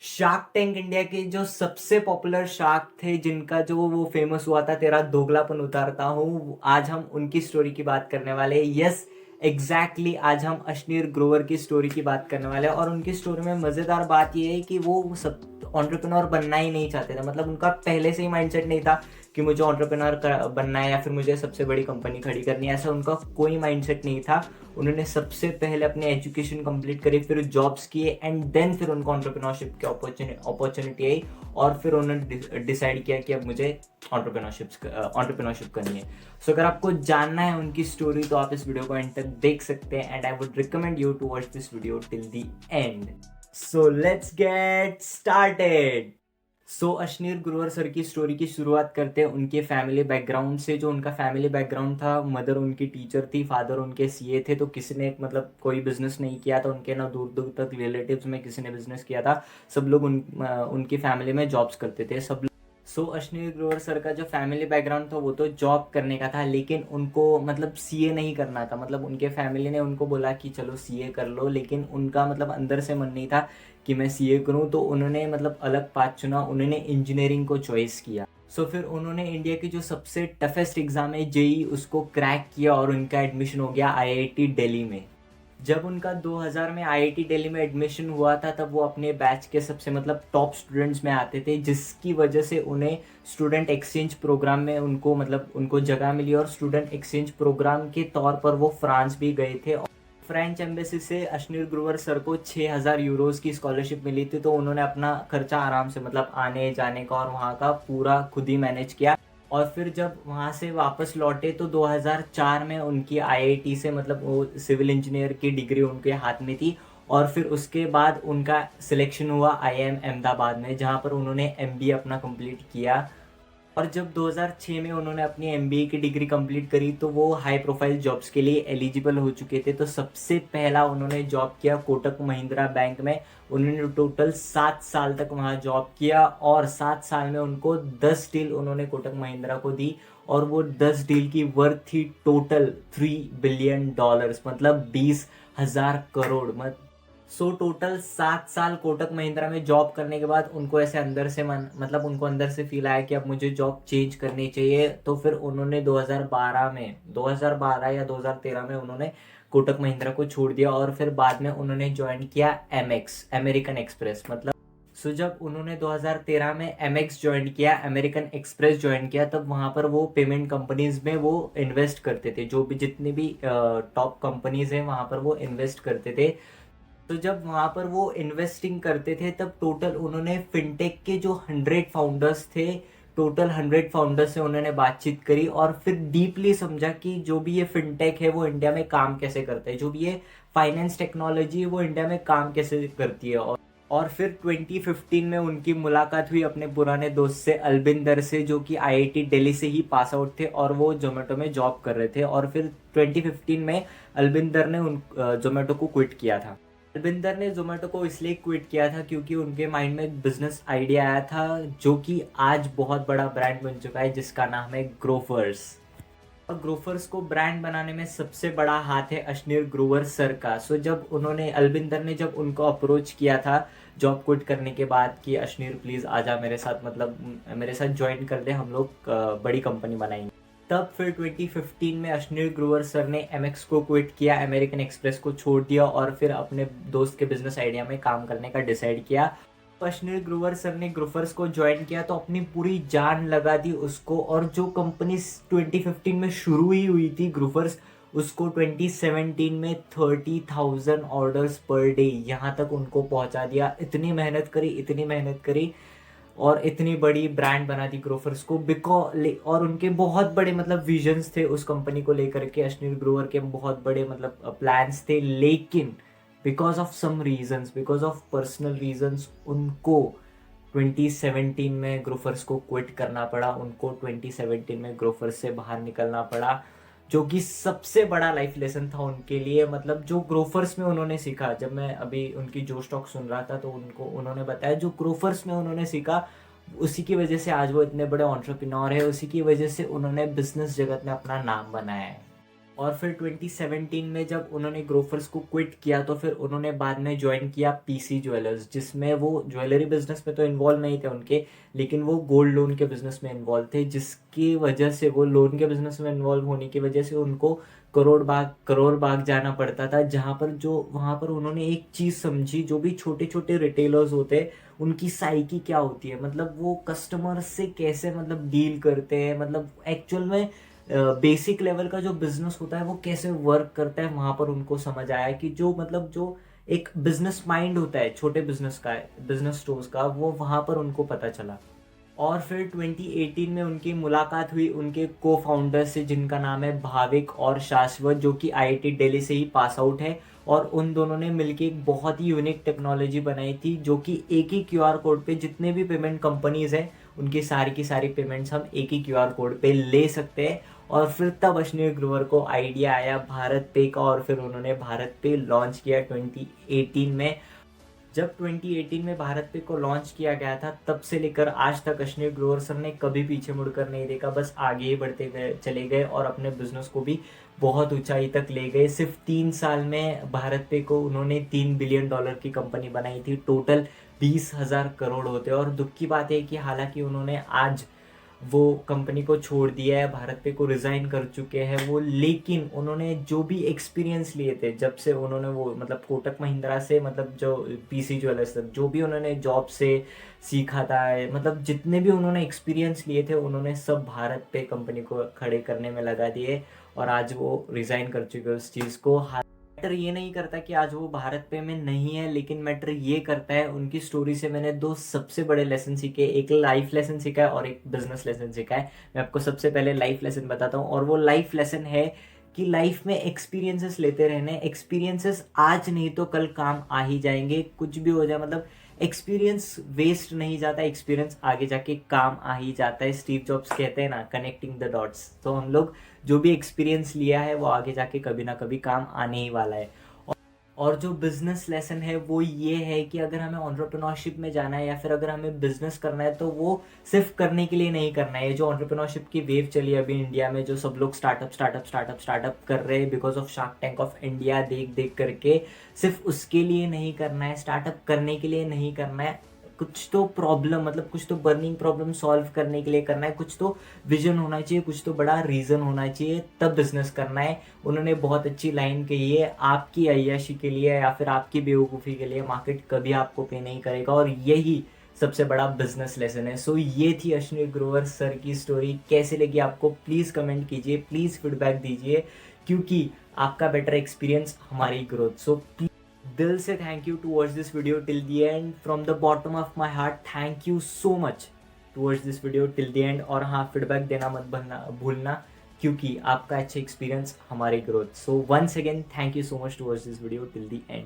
Shark tank India के जो सबसे पॉपुलर शार्क थे, जिनका जो वो फेमस हुआ था तेरा दोगलापन उतारता हूँ, आज हम उनकी स्टोरी की बात करने वाले हैं। यस, एग्जैक्टली आज हम अश्नीर ग्रोवर की स्टोरी की बात करने वाले हैं। और उनकी स्टोरी में मज़ेदार बात ये है कि वो सब एंटरप्रेन्योर बनना ही नहीं चाहते थे। मतलब उनका पहले से ही माइंडसेट नहीं था कि मुझे एंटरप्रेन्योर बनना है या फिर मुझे सबसे बड़ी कंपनी खड़ी करनी है। ऐसा उनका कोई माइंडसेट नहीं था। उन्होंने सबसे पहले अपने एजुकेशन कंप्लीट करी, फिर जॉब्स किए एंड देन फिर उनको एंटरप्रेन्योरशिप की अपॉर्चुनिटी आई। और फिर उन्होंने डिसाइड किया कि अब मुझे एंटरप्रेन्योरशिप करनी है। सो अगर आपको जानना है उनकी स्टोरी तो आप इस वीडियो को एंड तक देख सकते हैं and I would recommend you to watch this video till the end. So let's get started. So Ashneer Grover sir की स्टोरी की शुरुआत करते हैं उनके फैमिली बैकग्राउंड से। जो उनका फैमिली बैकग्राउंड था, मदर उनकी टीचर थी, फादर उनके सीए थे। तो किसी ने मतलब कोई बिजनेस नहीं किया था उनके, ना दूर दूर तक रिलेटिव्स में किसी ने बिजनेस किया था। सब लोग उनकी फैमिली में जॉब्स करते थे सब। सो अश्नीर ग्रोवर सर का जो फैमिली बैकग्राउंड था वो तो जॉब करने का था, लेकिन उनको मतलब सीए नहीं करना था। मतलब उनके फैमिली ने उनको बोला कि चलो सीए कर लो, लेकिन उनका मतलब अंदर से मन नहीं था कि मैं सीए करूं। तो उन्होंने मतलब अलग पाथ चुना, उन्होंने इंजीनियरिंग को चॉइस किया। सो फिर उन्होंने इंडिया की जो सबसे टफेस्ट एग्जाम है जेई, उसको क्रैक किया और उनका एडमिशन हो गया आईआईटी दिल्ली में। जब उनका 2000 में आईआईटी दिल्ली में एडमिशन हुआ था तब वो अपने बैच के सबसे मतलब टॉप स्टूडेंट्स में आते थे, जिसकी वजह से उन्हें स्टूडेंट एक्सचेंज प्रोग्राम में उनको जगह मिली। और स्टूडेंट एक्सचेंज प्रोग्राम के तौर पर वो फ्रांस भी गए थे। फ्रेंच एम्बेसी से अश्नीर ग्रोवर सर को 6000 यूरोज की स्कॉलरशिप मिली थी। तो उन्होंने अपना खर्चा आराम से मतलब आने जाने का और वहाँ का पूरा खुद ही मैनेज किया। और फिर जब वहाँ से वापस लौटे तो 2004 में उनकी आईआईटी से मतलब वो सिविल इंजीनियर की डिग्री उनके हाथ में थी। और फिर उसके बाद उनका सिलेक्शन हुआ आईआईएम अहमदाबाद में, जहाँ पर उन्होंने एमबीए अपना कंप्लीट किया। और जब 2006 में उन्होंने अपनी एमबीए की डिग्री कंप्लीट करी तो वो हाई प्रोफाइल जॉब्स के लिए एलिजिबल हो चुके थे। तो सबसे पहला उन्होंने जॉब किया कोटक महिंद्रा बैंक में। उन्होंने टोटल 7 साल तक वहाँ जॉब किया और 7 साल में उनको 10 डील उन्होंने कोटक महिंद्रा को दी। और वो 10 डील की वर्थ थी टोटल $3 बिलियन, मतलब 20,000 करोड़। सो टोटल 7 साल कोटक महिंद्रा में जॉब करने के बाद उनको ऐसे अंदर से मतलब उनको अंदर से फील आया कि अब मुझे जॉब चेंज करनी चाहिए। तो फिर उन्होंने 2012 या 2013 में उन्होंने कोटक महिंद्रा को छोड़ दिया और फिर बाद में उन्होंने ज्वाइन किया एमएक्स, अमेरिकन एक्सप्रेस। मतलब जब उन्होंने 2013 में एमएक्स ज्वाइन किया, अमेरिकन एक्सप्रेस ज्वाइन किया, तब वहाँ पर वो पेमेंट कंपनीज में वो इन्वेस्ट करते थे। जो भी जितनी भी टॉप कंपनीज हैं वहाँ पर वो इन्वेस्ट करते थे। तो जब वहाँ पर वो इन्वेस्टिंग करते थे तब टोटल उन्होंने फिनटेक के जो 100 फाउंडर्स थे, टोटल 100 फाउंडर्स से उन्होंने बातचीत करी और फिर डीपली समझा कि जो भी ये फिनटेक है वो इंडिया में काम कैसे करता है, जो भी ये फाइनेंस टेक्नोलॉजी है वो इंडिया में काम कैसे करती है। और फिर 2015 में उनकी मुलाकात हुई अपने पुराने दोस्त से अलबिंदर से, जो कि आईआईटी दिल्ली से ही पास आउट थे और वो जोमेटो में जॉब कर रहे थे। और फिर 2015 में अलबिंदर ने उन जोमेटो को क्विट किया था। अलबिंदर ने जोमेटो को इसलिए क्विट किया था क्योंकि उनके माइंड में एक बिजनेस आइडिया आया था जो कि आज बहुत बड़ा ब्रांड बन चुका है, जिसका नाम है ग्रोफर्स। और ग्रोफर्स को ब्रांड बनाने में सबसे बड़ा हाथ है अश्नीर ग्रोवर सर का। सो जब उन्होंने अलबिंदर ने जब उनको अप्रोच किया था जॉब क्विट करने के बाद कि अश्नीर प्लीज़ आजा मेरे साथ, मतलब मेरे साथ ज्वाइन कर दे, हम लोग बड़ी कंपनी बनाएंगे। तब फिर 2015 में अश्नीर ग्रोवर सर ने एमएक्स को क्विट किया, अमेरिकन एक्सप्रेस को छोड़ दिया और फिर अपने दोस्त के बिजनेस आइडिया में काम करने का डिसाइड किया। अश्नीर ग्रोवर सर ने ग्रोफर्स को ज्वाइन किया तो अपनी पूरी जान लगा दी उसको। और जो कंपनी 2015 में शुरू ही हुई थी ग्रोफर्स, उसको 2017 में 30,000 ऑर्डर्स पर डे यहाँ तक उनको पहुँचा दिया। इतनी मेहनत करी, इतनी मेहनत करी और इतनी बड़ी ब्रांड बना दी ग्रोफर्स को। और उनके बहुत बड़े मतलब विजन्स थे उस कंपनी को लेकर के, अश्नीर ग्रोवर के बहुत बड़े मतलब प्लान्स थे। लेकिन because of some reasons, because of personal reasons, उनको 2017 में ग्रोफर्स को क्विट करना पड़ा। उनको 2017 में ग्रोफर्स से बाहर निकलना पड़ा, जो कि सबसे बड़ा लाइफ लेसन था उनके लिए। मतलब जो ग्रोफर्स में उन्होंने सीखा, जब मैं अभी उनकी जो स्टॉक सुन रहा था तो उन्होंने बताया जो ग्रोफर्स में उन्होंने सीखा उसी की वजह से आज वो इतने बड़े एंटरप्रेन्योर है, उसी की वजह से उन्होंने बिजनेस जगत में अपना नाम बनाया है। और फिर 2017 में जब उन्होंने ग्रोफर्स को क्विट किया तो फिर उन्होंने बाद में ज्वाइन किया पीसी ज्वेलर्स, जिसमें वो ज्वेलरी बिजनेस में तो इन्वॉल्व नहीं थे उनके, लेकिन वो गोल्ड लोन के बिजनेस में इन्वॉल्व थे, जिसकी वजह से वो लोन के बिजनेस में इन्वॉल्व होने की वजह से उनको करोड़ बाग जाना पड़ता था, जहाँ पर जो वहाँ पर उन्होंने एक चीज़ समझी, जो भी छोटे छोटे रिटेलर्स होते हैं उनकी साइकी क्या होती है, मतलब वो कस्टमर से कैसे मतलब डील करते हैं, मतलब एक्चुअल में बेसिक लेवल का जो बिजनेस होता है वो कैसे वर्क करता है, वहां पर उनको समझ आया कि जो मतलब जो एक बिजनेस माइंड होता है छोटे बिजनेस का, बिजनेस स्टोर्स का, वो वहां पर उनको पता चला। और फिर 2018 में उनकी मुलाकात हुई उनके को फाउंडर से, जिनका नाम है भाविक और शाश्वत, जो कि आईआईटी दिल्ली से ही पास आउट है। और उन दोनों ने मिलकर एक बहुत ही यूनिक टेक्नोलॉजी बनाई थी, जो कि एक ही क्यूआर कोड पे जितने भी पेमेंट कंपनीज हैं उनकी सारी की सारी पेमेंट्स हम एक ही क्यूआर कोड पे ले सकते हैं। और फिर तब अश्विनी ग्रोवर को आइडिया आया भारत पे का, और फिर उन्होंने भारत पे लॉन्च किया 2018 में। जब 2018 में भारत पे को लॉन्च किया गया था, तब से लेकर आज तक अश्विनी ग्रोवर सर ने कभी पीछे मुड़कर नहीं देखा, बस आगे ही बढ़ते गए, चले गए और अपने बिजनेस को भी बहुत ऊंचाई तक ले गए। सिर्फ 3 साल में भारत पे को उन्होंने $3 बिलियन की कंपनी बनाई थी, टोटल 20,000 करोड़ होते। और दुख की बात है कि हालांकि उन्होंने आज वो कंपनी को छोड़ दिया है, भारत पे को रिज़ाइन कर चुके हैं वो, लेकिन उन्होंने जो भी एक्सपीरियंस लिए थे जब से उन्होंने वो मतलब कोटक महिंद्रा से, मतलब जो पीसी ज्वेलर्स तक, जो भी उन्होंने जॉब से सीखा था, मतलब जितने भी उन्होंने एक्सपीरियंस लिए थे उन्होंने सब भारत पे कंपनी को खड़े करने में लगा दिए। और आज वो रिज़ाइन कर चुके हैं उस चीज़ को। मैटर ये नहीं करता कि आज वो भारत पे में नहीं है, लेकिन मैटर ये करता है उनकी स्टोरी से मैंने दो सबसे बड़े लेसन सीखे, एक लाइफ लेसन सीखा है और एक बिजनेस लेसन सीखा है। मैं आपको सबसे पहले लाइफ लेसन बताता हूँ, और वो लाइफ लेसन है कि लाइफ में एक्सपीरियंसेस लेते रहने। एक्सपीरियंसेस आज नहीं तो कल काम आ ही जाएंगे, कुछ भी हो जाए, मतलब एक्सपीरियंस वेस्ट नहीं जाता, एक्सपीरियंस आगे जाके काम आ ही जाता है। स्टीव जॉब्स कहते हैं ना, कनेक्टिंग द डॉट्स। तो हम लोग जो भी एक्सपीरियंस लिया है वो आगे जाके कभी ना कभी काम आने ही वाला है। और जो बिजनेस लेसन है वो ये है कि अगर हमें एंटरप्रेन्योरशिप में जाना है या फिर अगर हमें बिजनेस करना है, तो वो सिर्फ करने के लिए नहीं करना है। ये जो एंटरप्रेन्योरशिप की वेव चली है अभी इंडिया में, जो सब लोग स्टार्टअप कर रहे हैं because of shark tank of India देख देख करके, सिर्फ उसके लिए नहीं करना है, स्टार्टअप करने के लिए नहीं करना है। कुछ तो प्रॉब्लम, मतलब कुछ तो बर्निंग प्रॉब्लम सॉल्व करने के लिए करना है, कुछ तो विजन होना चाहिए, कुछ तो बड़ा रीजन होना चाहिए, तब बिजनेस करना है। उन्होंने बहुत अच्छी लाइन कही है, आपकी अय्याशी के लिए या फिर आपकी बेवकूफ़ी के लिए मार्केट कभी आपको पे नहीं करेगा, और यही सबसे बड़ा बिजनेस लेसन है। सो ये थी अश्विनी ग्रोवर सर की स्टोरी। कैसे लगी आपको प्लीज़ कमेंट कीजिए, प्लीज़ फीडबैक दीजिए, क्योंकि आपका बेटर एक्सपीरियंस हमारी ग्रोथ। सो दिल से thank you to watch this video till the end, from the bottom of my heart thank you so much to watch this video till the end. और हाँ, feedback देना मत भूलना, क्योंकि आपका अच्छा एक्सपीरियंस हमारी growth. So once again thank you so much to watch this video till the and.